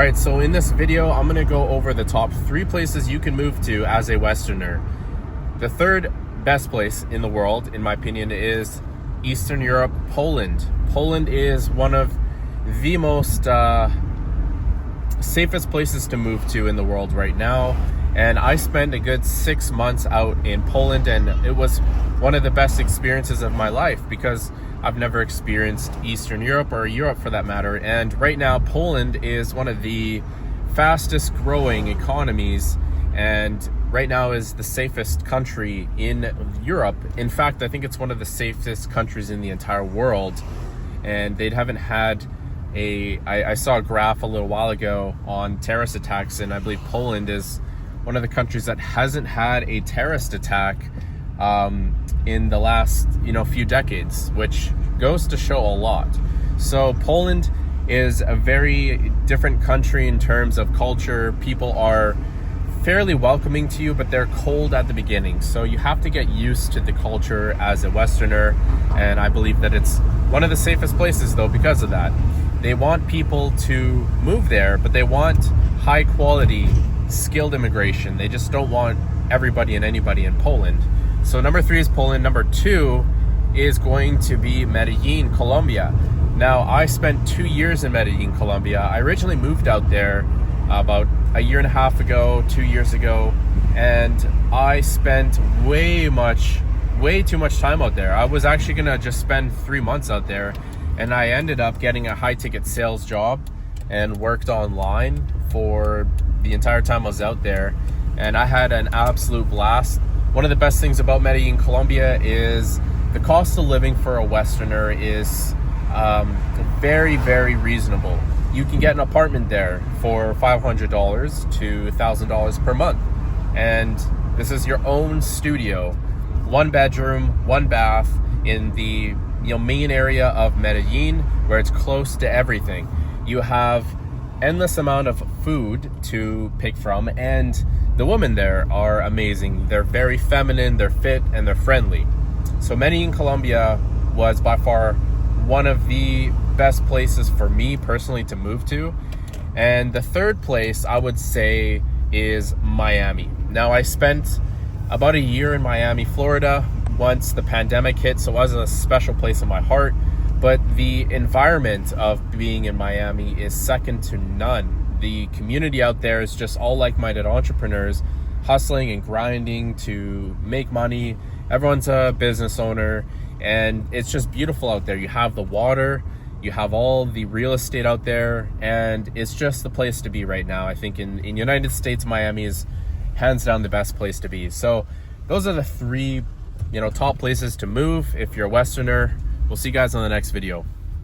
Alright, so in this video, I'm going to go over the top 3 places you can move to as a Westerner. The third best place in the world, in my opinion, is Eastern Europe, Poland. Poland is one of the most safest places to move to in the world right now. And I spent a good 6 months out in Poland, and it was one of the best experiences of my life because I've never experienced Eastern Europe or Europe for that matter. And right now, Poland is one of the fastest growing economies, and right now is the safest country in Europe. In fact, I think it's one of the safest countries in the entire world. And they haven't had I saw a graph a little while ago on terrorist attacks, and I believe Poland is one of the countries that hasn't had a terrorist attack in the last few decades, which goes to show a lot. So Poland is a very different country in terms of culture. People are fairly welcoming to you, but they're cold at the beginning, so you have to get used to the culture as a Westerner. And I believe that it's one of the safest places though because of that. They want people to move there, but they want high quality skilled immigration. They just don't want everybody and anybody in Poland. So number 3 is Poland. Number 2 is going to be Medellin, Colombia. Now, I spent 2 years in Medellin, Colombia. I originally moved out there about a year and a half ago, 2 years ago, and I spent way too much time out there. I was actually gonna just spend 3 months out there, and I ended up getting a high ticket sales job and worked online for the entire time I was out there, and I had an absolute blast. One of the best things about Medellin, Colombia is the cost of living for a Westerner is very, very reasonable. You can get an apartment there for $500 to $1,000 per month. And this is your own studio, 1 bedroom, 1 bath in the main area of Medellin, where it's close to everything. You have endless amount of food to pick from, and the women there are amazing. They're very feminine, they're fit, and they're friendly. So Medellin, Colombia was by far one of the best places for me personally to move to. And the third place I would say is Miami. Now, I spent about a year in Miami, Florida once the pandemic hit, so it was a special place in my heart. But the environment of being in Miami is second to none. The community out there is just all like-minded entrepreneurs hustling and grinding to make money. Everyone's a business owner, and it's just beautiful out there. You have the water, you have all the real estate out there, and it's just the place to be right now. I think in United States, Miami is hands down the best place to be. So those are the 3 top places to move if you're a Westerner. We'll see you guys on the next video.